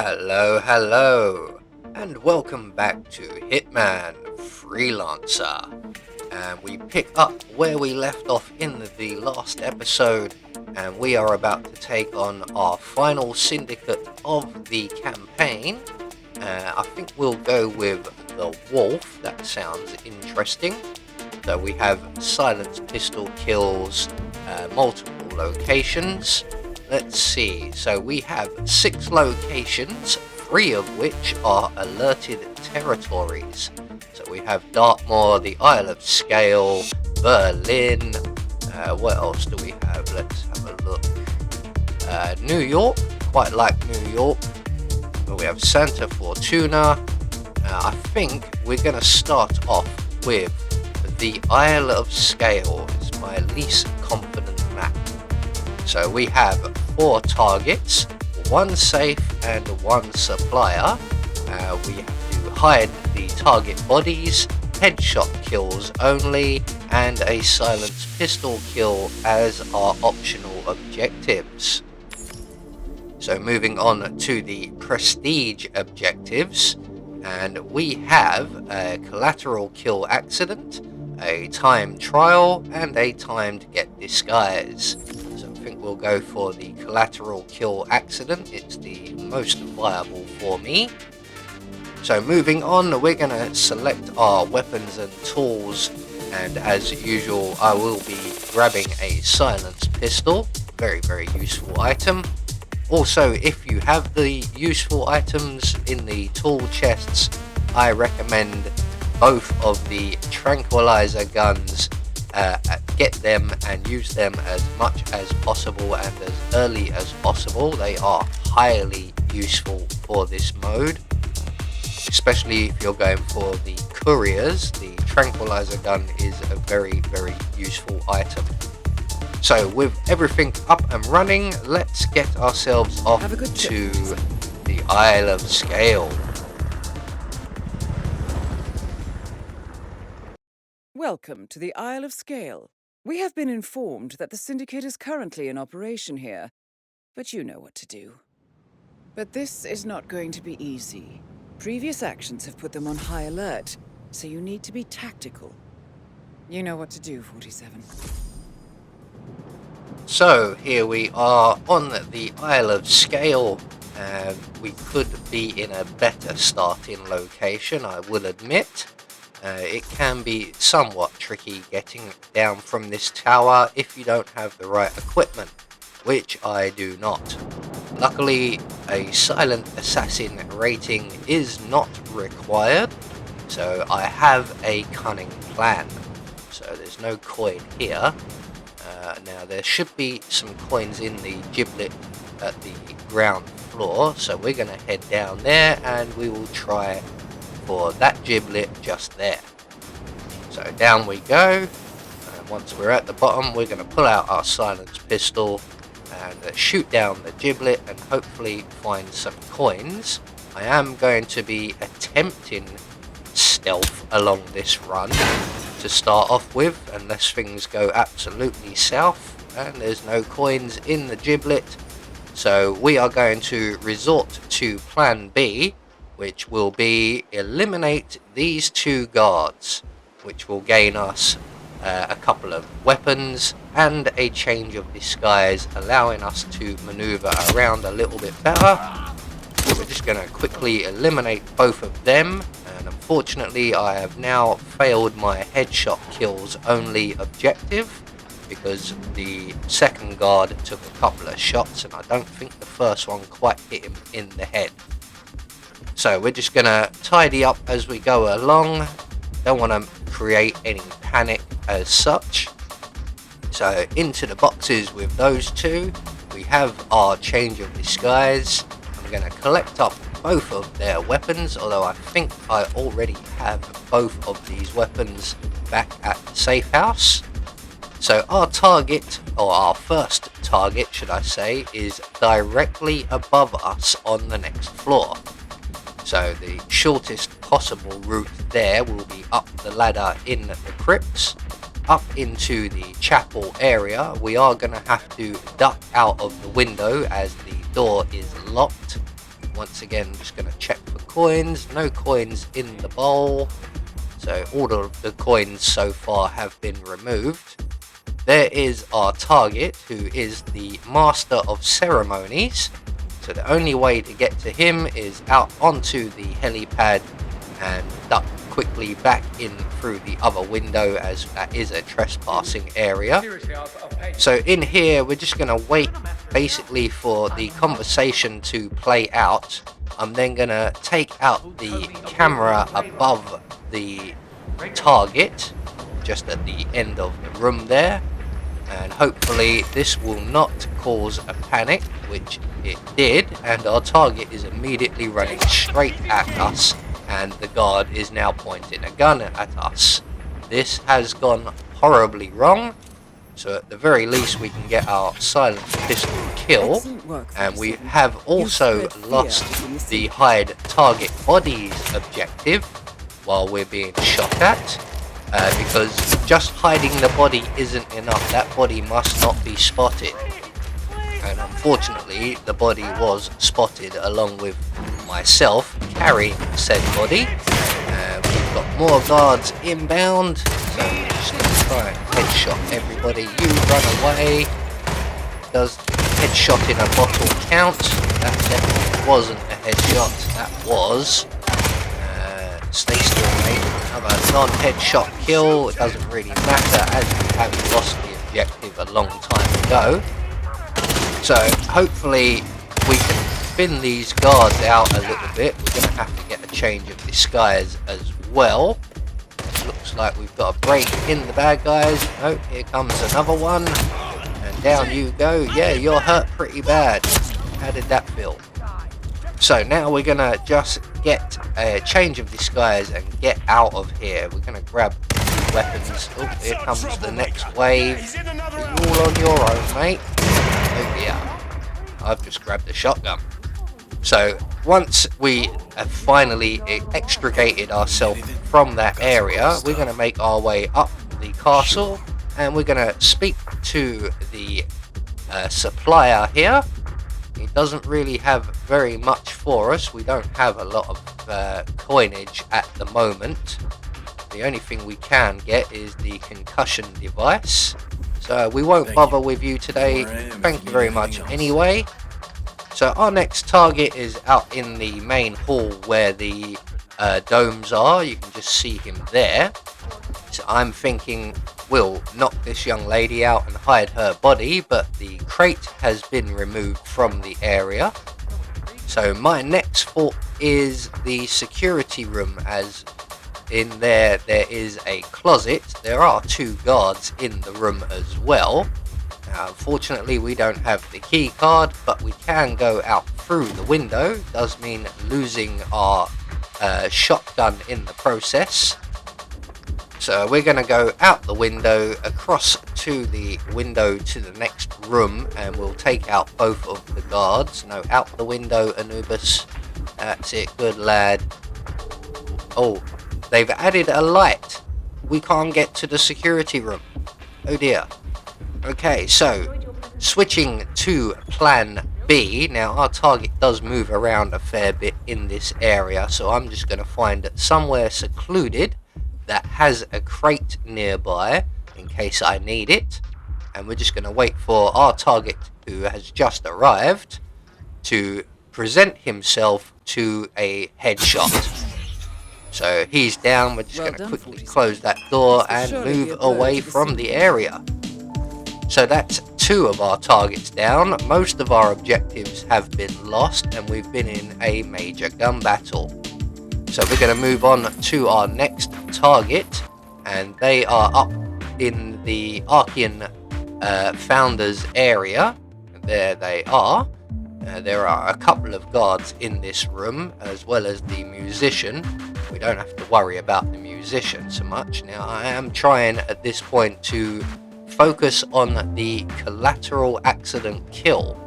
Hello, and welcome back to Hitman Freelancer. And we pick up where we left off in the last episode, and we are about to take on our final syndicate of the campaign. I think we'll go with the Wolf. That sounds interesting. So we have silenced pistol kills, multiple locations. Let's see, so we have 6 locations, 3 of which are alerted territories. So we have Dartmoor, the Isle of Scale, Berlin, what else do we have? Let's have a look. New York, quite like New York. We have Santa Fortuna. I think we're going to start off with the Isle of Scale. It's my least confident map. So we have 4 targets, 1 safe and 1 supplier. We have to hide the target bodies, headshot kills only, and a silenced pistol kill as our optional objectives. So moving on to the prestige objectives, and we have a collateral kill accident, a timed trial, and a timed get disguise. I think we'll go for the collateral kill accident. It's the most viable for me. So moving on, we're going to select our weapons and tools, and as usual I will be grabbing a silenced pistol. Very useful item. Also, if you have the useful items in the tool chests, I recommend both of the tranquilizer guns. Get them and use them as much as possible and as early as possible. They are highly useful for this mode, especially if you're going for the couriers. The tranquilizer gun is a very useful item. So with everything up and running, let's get ourselves off to the Isle of Scale. Welcome to the Isle of Scale. We have been informed that the syndicate is currently in operation here, but you know what to do. But this is not going to be easy. Previous actions have put them on high alert, so you need to be tactical. You know what to do, 47. So here we are on the Isle of Scale, and we could be in a better starting location, I will admit. It can be somewhat tricky getting down from this tower if you don't have the right equipment, which I do not. Luckily, a silent assassin rating is not required, so I have a cunning plan. So there's no coin here. Now there should be some coins in the giblet at the ground floor, so we're going to head down there and we will try for that giblet just there. So down we go, and once we're at the bottom we're going to pull out our silenced pistol and shoot down the giblet and hopefully find some coins. I am going to be attempting stealth along this run to start off with, unless things go absolutely south and there's no coins in the giblet. So we are going to resort to plan B, which will be eliminate these 2 guards, which will gain us a couple of weapons and a change of disguise, allowing us to maneuver around a little bit better. We're just going to quickly eliminate both of them, and unfortunately I have now failed my headshot kills only objective because the second guard took a couple of shots and I don't think the first one quite hit him in the head. So we're just going to tidy up as we go along. Don't want to create any panic as such. So into the boxes with those 2. We have our change of disguise. I'm going to collect up both of their weapons, although I think I already have both of these weapons back at the safe house. So our target, or our first target should I say, is directly above us on the next floor. So the shortest possible route there will be up the ladder in the crypts, up into the chapel area. We are going to have to duck out of the window as the door is locked. once again, just going to check for coins. No coins in the bowl. So all of the coins so far have been removed. There is our target, who is the Master of Ceremonies. So the only way to get to him is out onto the helipad and duck quickly back in through the other window, as that is a trespassing area. So in here, we're just going to wait basically for the conversation to play out. I'm then going to take out the camera above the target, just at the end of the room there, and hopefully this will not cause a panic, which it did, and our target is immediately running straight at us, and the guard is now pointing a gun at us. This has gone horribly wrong, so at the very least we can get our silent pistol kill, and we have also lost the hide target bodies objective while we're being shot at, because just hiding the body isn't enough. That body must not be spotted, and unfortunately the body was spotted along with myself carrying said body. We've got more guards inbound, so we're just going to try and headshot everybody. You run away. Does headshot in a bottle count? That definitely wasn't a headshot. That was stay still, mate. Another non-headshot kill. It doesn't really matter, as we have lost the objective a long time ago. So hopefully we can thin these guards out a little bit. We're going to have to get a change of disguise as well. Looks like we've got a break in the bad guys. Oh, here comes another one. And down you go. Yeah, you're hurt pretty bad. How did that feel? So now we're going to just get a change of disguise and get out of here. We're going to grab weapons. Oh, here comes the next wave. You're all on your own, mate. Oh yeah, I've just grabbed a shotgun. So once we have finally extricated ourselves from that area, we're going to make our way up the castle, and we're going to speak to the supplier here. He doesn't really have very much for us. We don't have a lot of coinage at the moment. The only thing we can get is the concussion device. So we won't bother with you today. Thank you very much anyway. So our next target is out in the main hall where the domes are. You can just see him there. So I'm thinking we'll knock this young lady out and hide her body, but the crate has been removed from the area. So my next thought is the security room, as in there is a closet. There are 2 guards in the room as well. Now, unfortunately we don't have the key card, but we can go out through the window. Does mean losing our shotgun in the process. So we're going to go out the window, across to the window to the next room, and we'll take out both of the guards. No, out the window, Anubis. That's it, good lad. Oh, they've added a light. We can't get to the security room. Oh dear. Okay, so switching to plan B. Now our target does move around a fair bit in this area, so I'm just going to find somewhere secluded that has a crate nearby in case I need it, and we're just going to wait for our target, who has just arrived, to present himself to a headshot. So he's down. We're just going to quickly close that door and move away from the area. So that's 2 of our targets down. Most of our objectives have been lost, and we've been in a major gun battle. So we're going to move on to our next target, and they are up in the Archean Founders area. There they are. There are a couple of guards in this room, as well as the musician. We don't have to worry about the musician so much. Now I am trying at this point to focus on the collateral accident kill,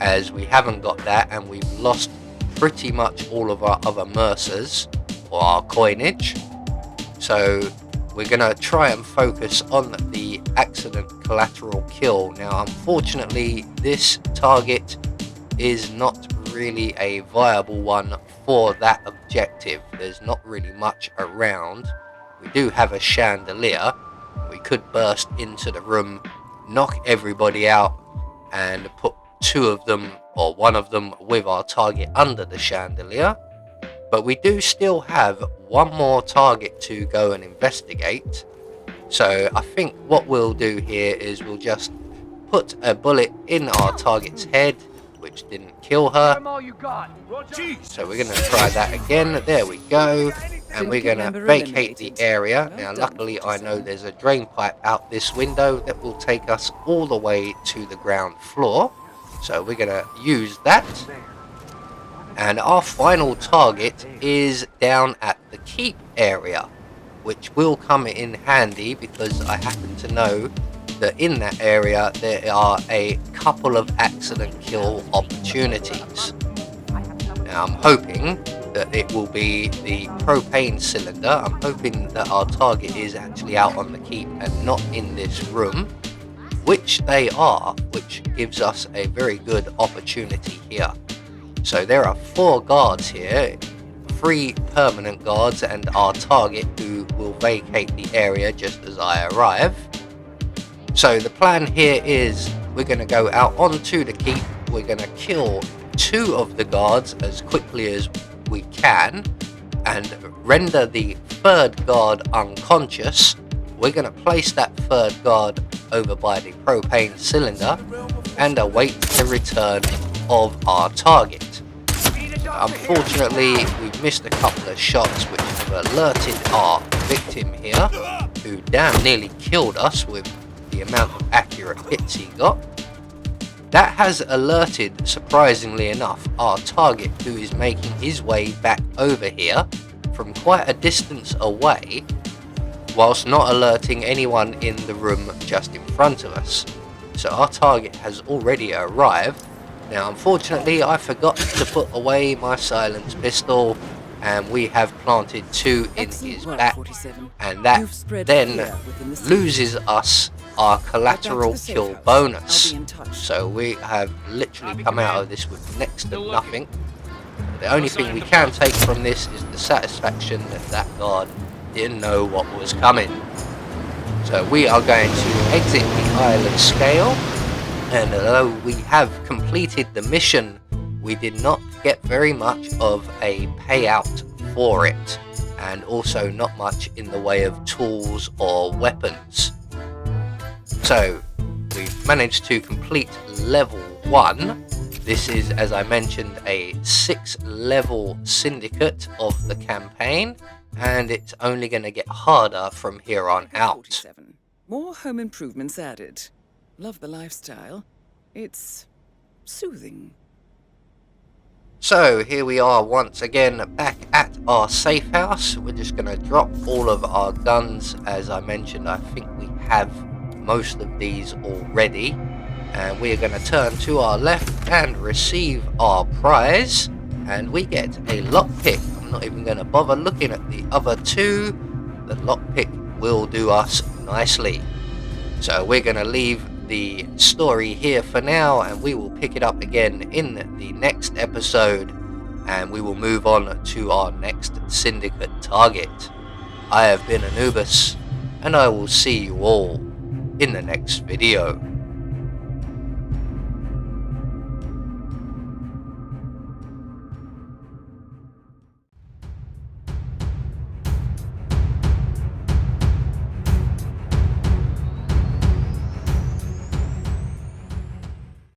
as we haven't got that, and we've lost pretty much all of our other mercers, or our coinage. So we're going to try and focus on the accident collateral kill. Now unfortunately this target is not really a viable one for that objective. There's not really much around. We do have a chandelier. We could burst into the room, knock everybody out, and put two of them or one of them with our target under the chandelier. But we do still have one more target to go and investigate. So I think what we'll do here is we'll just put a bullet in our target's head, which didn't kill her. So we're going to try that again. There we go. And we're going to vacate the area. Now luckily I know there's a drain pipe out this window that will take us all the way to the ground floor. So we're going to use that. And our final target is down at the keep area, which will come in handy because I happen to know that in that area there are a couple of accident kill opportunities. Now I'm hoping that it will be the propane cylinder. I'm hoping that our target is actually out on the keep and not in this room, which they are, which gives us a very good opportunity here. So there are 4 guards here, 3 permanent guards and our target who will vacate the area just as I arrive. So the plan here is we're going to go out onto the keep, we're going to kill 2 of the guards as quickly as we can and render the 3rd guard unconscious. We're going to place that 3rd guard over by the propane cylinder and await the return of our target. Unfortunately, we've missed a couple of shots which have alerted our victim here, who damn nearly killed us with the amount of accurate hits he got. That has alerted, surprisingly enough, our target, who is making his way back over here from quite a distance away, whilst not alerting anyone in the room just in front of us. So our target has already arrived. Now unfortunately I forgot to put away my silenced pistol, and we have planted 2 in his back, and that then loses us our collateral kill bonus. So we have literally come out of this with next to nothing. The only thing we can take from this is the satisfaction that that guard didn't know what was coming. So we are going to exit the Isle of Scale, and although we have completed the mission, we did not get very much of a payout for it, and also not much in the way of tools or weapons. So we've managed to complete level 1. This is, as I mentioned, a 6-level syndicate of the campaign, and it's only going to get harder from here on out. More home improvements added. Love the lifestyle. It's soothing. So here we are once again back at our safe house. We're just going to drop all of our guns. As I mentioned, I think we have most of these already. And we are going to turn to our left and receive our prize. And we get a lockpick. I'm not even going to bother looking at the other 2. The lockpick will do us nicely. So we're going to leave the story here for now, and we will pick it up again in the next episode, and we will move on to our next syndicate target. I have been Anubis, and I will see you all in the next video.